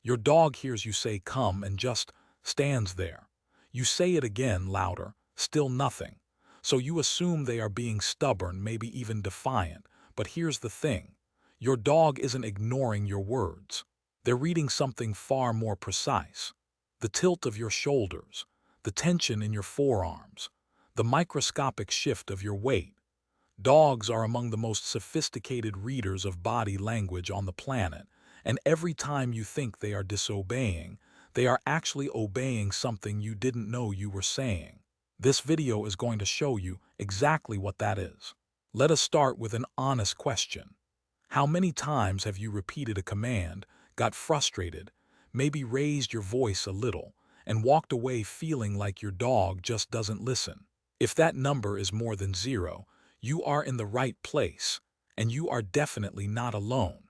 Your dog hears you say come and just stands there. You say it again louder, still nothing. So you assume they are being stubborn, maybe even defiant. But here's the thing. Your dog isn't ignoring your words. They're reading something far more precise. The tilt of your shoulders, the tension in your forearms, the microscopic shift of your weight. Dogs are among the most sophisticated readers of body language on the planet, and every time you think they are disobeying, they are actually obeying something you didn't know you were saying. This video is going to show you exactly what that is. Let us start with an honest question. How many times have you repeated a command, got frustrated, maybe raised your voice a little, and walked away feeling like your dog just doesn't listen? If that number is more than zero, you are in the right place, and you are definitely not alone.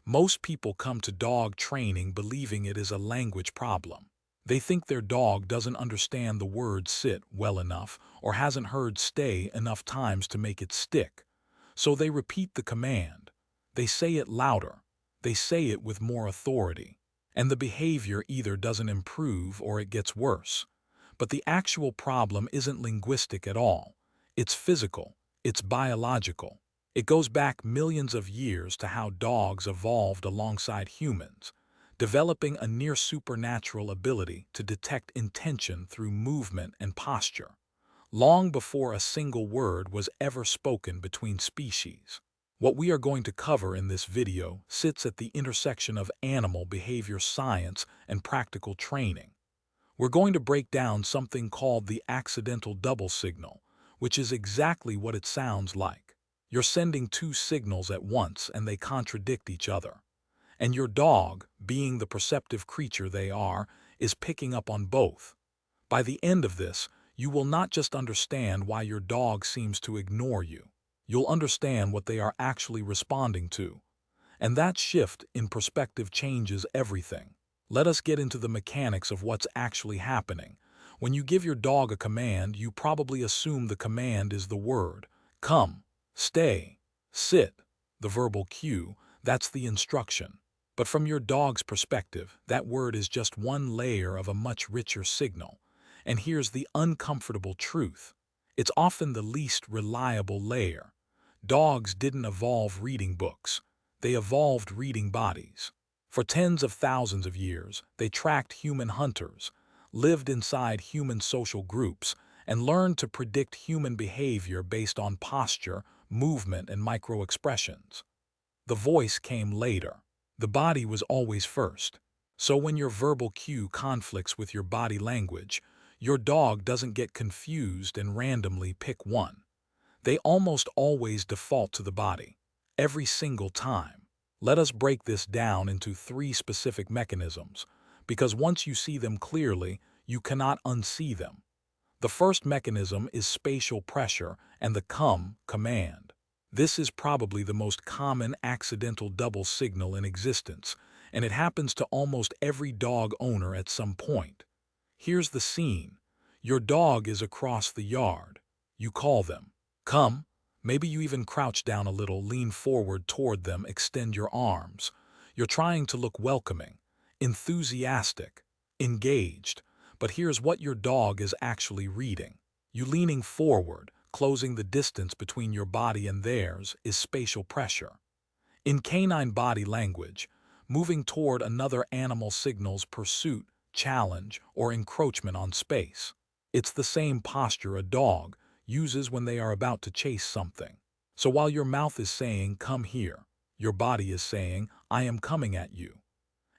Most people come to dog training believing it is a language problem. They think their dog doesn't understand the word sit well enough or hasn't heard stay enough times to make it stick. So they repeat the command. They say it louder. They say it with more authority. And the behavior either doesn't improve or it gets worse. But the actual problem isn't linguistic at all. It's physical. It's biological. It goes back millions of years to how dogs evolved alongside humans, developing a near supernatural ability to detect intention through movement and posture, long before a single word was ever spoken between species. What we are going to cover in this video sits at the intersection of animal behavior science and practical training. We're going to break down something called the accidental double signal, which is exactly what it sounds like. You're sending two signals at once and they contradict each other. And your dog, being the perceptive creature they are, is picking up on both. By the end of this, you will not just understand why your dog seems to ignore you. You'll understand what they are actually responding to. And that shift in perspective changes everything. Let us get into the mechanics of what's actually happening. When you give your dog a command, you probably assume the command is the word come, stay, sit, the verbal cue. That's the instruction. But from your dog's perspective, that word is just one layer of a much richer signal. And here's the uncomfortable truth. It's often the least reliable layer. Dogs didn't evolve reading books. They evolved reading bodies. For tens of thousands of years, they tracked human hunters, lived inside human social groups, and learned to predict human behavior based on posture, movement, and micro-expressions. The voice came later. The body was always first. So when your verbal cue conflicts with your body language, your dog doesn't get confused and randomly pick one. They almost always default to the body, every single time. Let us break this down into three specific mechanisms, because once you see them clearly, you cannot unsee them. The first mechanism is spatial pressure and the come command. This is probably the most common accidental double signal in existence, and it happens to almost every dog owner at some point. Here's the scene. Your dog is across the yard. You call them. Come. Maybe you even crouch down a little, lean forward toward them, extend your arms. You're trying to look welcoming, enthusiastic, engaged. But here's what your dog is actually reading. You leaning forward, closing the distance between your body and theirs, is spatial pressure. In canine body language, moving toward another animal signals pursuit, challenge, or encroachment on space. It's the same posture a dog uses when they are about to chase something. So while your mouth is saying, come here, your body is saying, I am coming at you.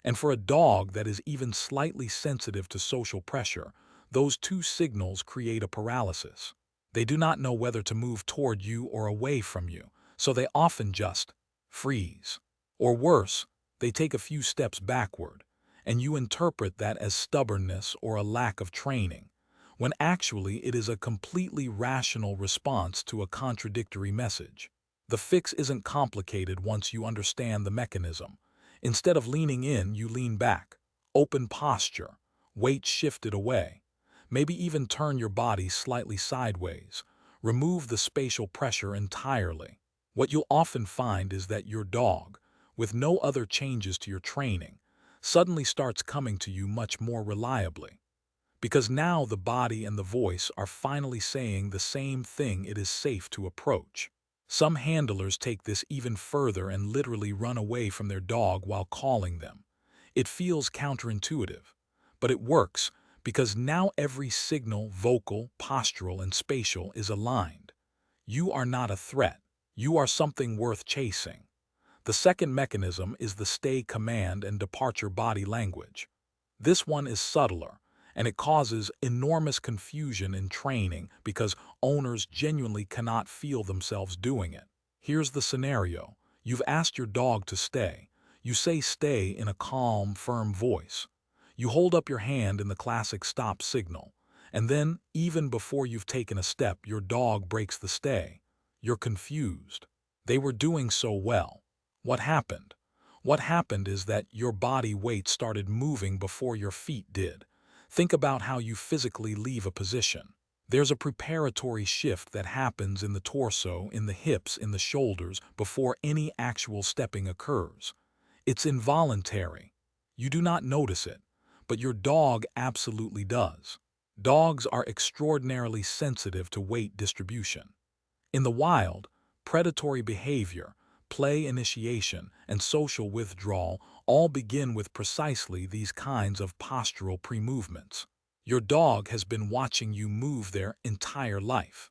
And for a dog that is even slightly sensitive to social pressure, those two signals create a paralysis. They do not know whether to move toward you or away from you, so they often just freeze. Or worse, they take a few steps backward, and you interpret that as stubbornness or a lack of training, when actually it is a completely rational response to a contradictory message. The fix isn't complicated once you understand the mechanism. Instead of leaning in, you lean back, open posture, weight shifted away. Maybe even turn your body slightly sideways. Remove the spatial pressure entirely. What you'll often find is that your dog, with no other changes to your training, suddenly starts coming to you much more reliably. Because now the body and the voice are finally saying the same thing: it is safe to approach. Some handlers take this even further and literally run away from their dog while calling them. It feels counterintuitive, but it works because now every signal, vocal, postural, and spatial, is aligned. You are not a threat. You are something worth chasing. The second mechanism is the stay command and departure body language. This one is subtler, and it causes enormous confusion in training because owners genuinely cannot feel themselves doing it. Here's the scenario. You've asked your dog to stay. You say stay in a calm, firm voice. You hold up your hand in the classic stop signal, and then, even before you've taken a step, your dog breaks the stay. You're confused. They were doing so well. What happened? What happened is that your body weight started moving before your feet did. Think about how you physically leave a position. There's a preparatory shift that happens in the torso, in the hips, in the shoulders, before any actual stepping occurs. It's involuntary. You do not notice it, but your dog absolutely does. Dogs are extraordinarily sensitive to weight distribution. In the wild, predatory behavior, play initiation, and social withdrawal all begin with precisely these kinds of postural pre-movements. Your dog has been watching you move their entire life.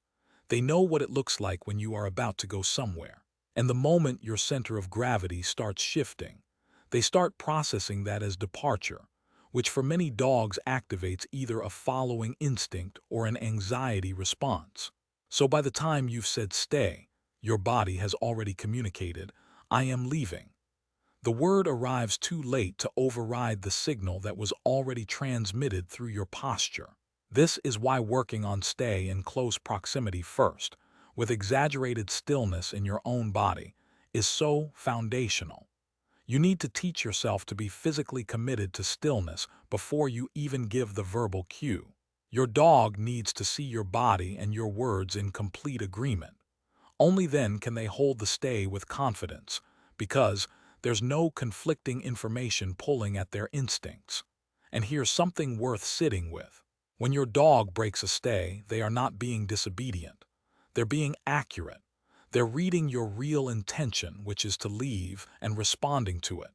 They know what it looks like when you are about to go somewhere. And the moment your center of gravity starts shifting, they start processing that as departure, which for many dogs activates either a following instinct or an anxiety response. So by the time you've said stay, your body has already communicated, I am leaving. The word arrives too late to override the signal that was already transmitted through your posture. This is why working on stay in close proximity first, with exaggerated stillness in your own body, is so foundational. You need to teach yourself to be physically committed to stillness before you even give the verbal cue. Your dog needs to see your body and your words in complete agreement. Only then can they hold the stay with confidence, because there's no conflicting information pulling at their instincts. And here's something worth sitting with. When your dog breaks a stay, they are not being disobedient. They're being accurate. They're reading your real intention, which is to leave, and responding to it.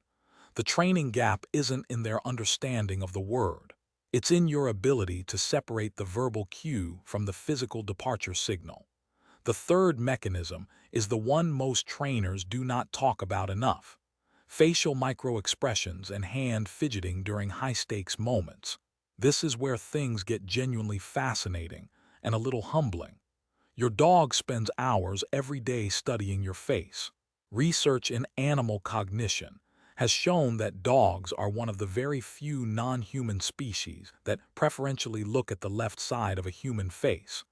The training gap isn't in their understanding of the word. It's in your ability to separate the verbal cue from the physical departure signal. The third mechanism is the one most trainers do not talk about enough: facial microexpressions and hand fidgeting during high-stakes moments. This is where things get genuinely fascinating and a little humbling. Your dog spends hours every day studying your face. Research in animal cognition has shown that dogs are one of the very few non-human species that preferentially look at the left side of a human face,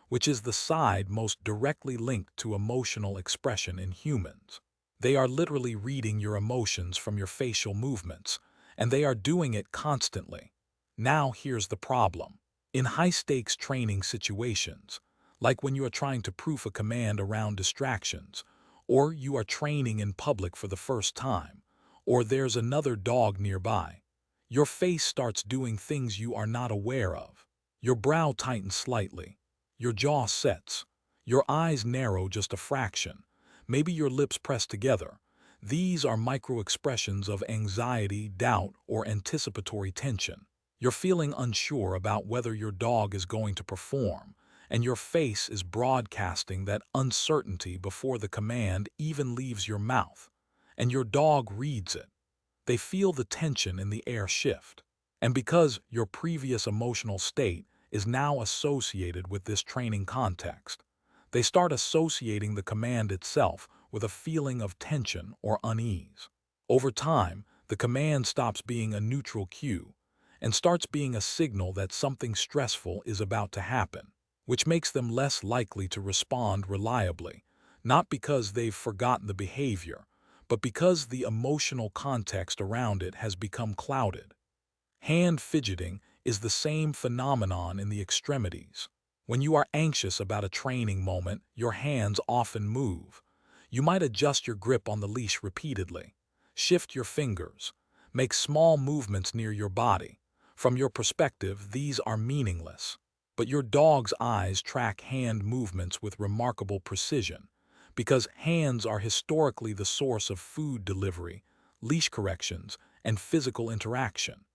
which is the side most directly linked to emotional expression in humans. They are literally reading your emotions from your facial movements, and they are doing it constantly. Now here's the problem. In high-stakes training situations, like when you are trying to proof a command around distractions, or you are training in public for the first time, or there's another dog nearby, your face starts doing things you are not aware of. Your brow tightens slightly, your jaw sets, your eyes narrow just a fraction, maybe your lips press together. These are micro-expressions of anxiety, doubt, or anticipatory tension. You're feeling unsure about whether your dog is going to perform, and your face is broadcasting that uncertainty before the command even leaves your mouth. And your dog reads it. They feel the tension in the air shift. And because your previous emotional state is now associated with this training context, they start associating the command itself with a feeling of tension or unease. Over time, the command stops being a neutral cue and starts being a signal that something stressful is about to happen, which makes them less likely to respond reliably, not because they've forgotten the behavior, but because the emotional context around it has become clouded. Hand fidgeting is the same phenomenon in the extremities. When you are anxious about a training moment, your hands often move. You might adjust your grip on the leash repeatedly, shift your fingers, Make small movements near your body. From your perspective, these are meaningless. But your dog's eyes track hand movements with remarkable precision, because hands are historically the source of food delivery, leash corrections, and physical interaction.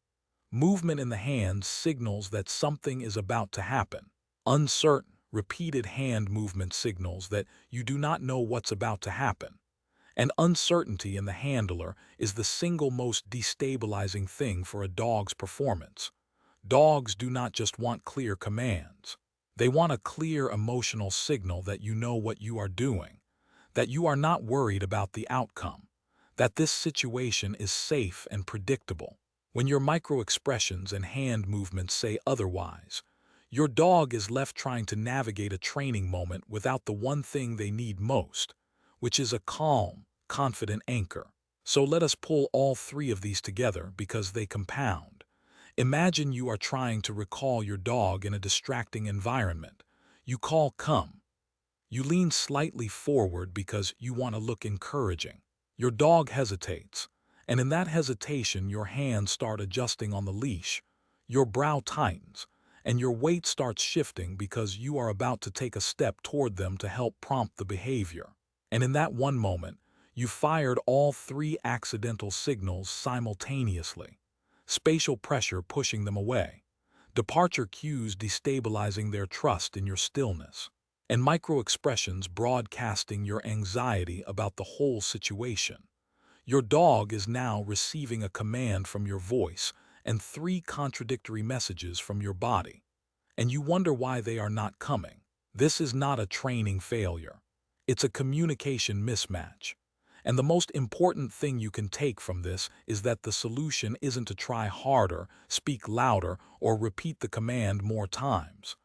Movement in the hands signals that something is about to happen. Uncertain, repeated hand movement signals that you do not know what's about to happen. And uncertainty in the handler is the single most destabilizing thing for a dog's performance. Dogs do not just want clear commands. They want a clear emotional signal that you know what you are doing, that you are not worried about the outcome, that this situation is safe and predictable. When your microexpressions and hand movements say otherwise, your dog is left trying to navigate a training moment without the one thing they need most, which is a calm, confident anchor. So let us pull all three of these together because they compound. Imagine you are trying to recall your dog in a distracting environment. You call come. You lean slightly forward because you want to look encouraging. Your dog hesitates, and in that hesitation your hands start adjusting on the leash. Your brow tightens, and your weight starts shifting because you are about to take a step toward them to help prompt the behavior. And in that one moment, you fired all three accidental signals simultaneously. Spatial pressure pushing them away. Departure cues destabilizing their trust in your stillness. And micro-expressions broadcasting your anxiety about the whole situation. Your dog is now receiving a command from your voice and three contradictory messages from your body. And you wonder why they are not coming. This is not a training failure. It's a communication mismatch. And the most important thing you can take from this is that the solution isn't to try harder, speak louder, or repeat the command more times.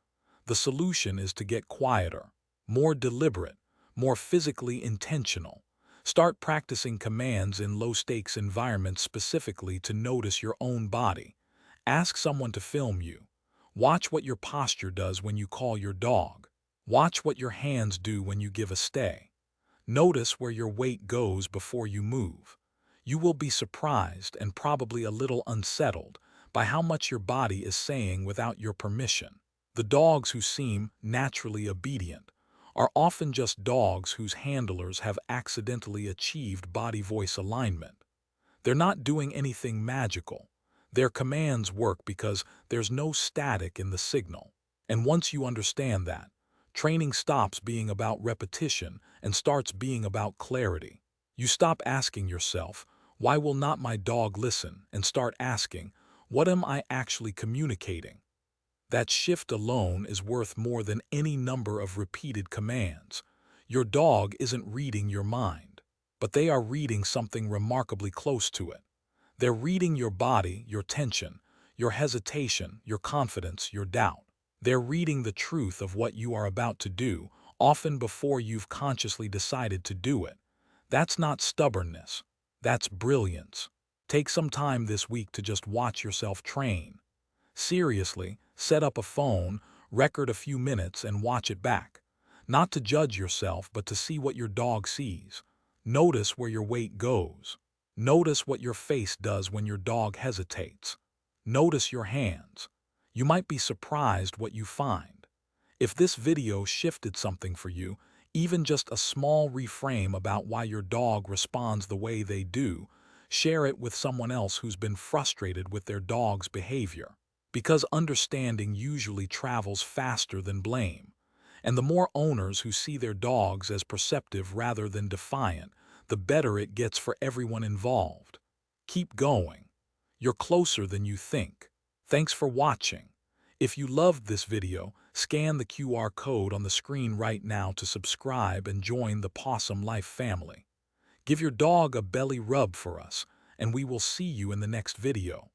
The solution is to get quieter, more deliberate, more physically intentional. Start practicing commands in low-stakes environments specifically to notice your own body. Ask someone to film you. Watch what your posture does when you call your dog. Watch what your hands do when you give a stay. Notice where your weight goes before you move. You will be surprised and probably a little unsettled by how much your body is saying without your permission. The dogs who seem naturally obedient are often just dogs whose handlers have accidentally achieved body-voice alignment. They're not doing anything magical. Their commands work because there's no static in the signal. And once you understand that, training stops being about repetition and starts being about clarity. You stop asking yourself, "Why will not my dog listen?" and start asking, "What am I actually communicating?" That shift alone is worth more than any number of repeated commands. Your dog isn't reading your mind, but they are reading something remarkably close to it. They're reading your body, your tension, your hesitation, your confidence, your doubt. They're reading the truth of what you are about to do, often before you've consciously decided to do it. That's not stubbornness. That's brilliance. Take some time this week to just watch yourself train. Seriously, set up a phone, record a few minutes, and watch it back. Not to judge yourself, but to see what your dog sees. Notice where your weight goes. Notice what your face does when your dog hesitates. Notice your hands. You might be surprised what you find. If this video shifted something for you, even just a small reframe about why your dog responds the way they do, share it with someone else who's been frustrated with their dog's behavior. Because understanding usually travels faster than blame. And the more owners who see their dogs as perceptive rather than defiant, the better it gets for everyone involved. Keep going. You're closer than you think. Thanks for watching. If you loved this video, scan the QR code on the screen right now to subscribe and join the Pawsome Life family. Give your dog a belly rub for us, and we will see you in the next video.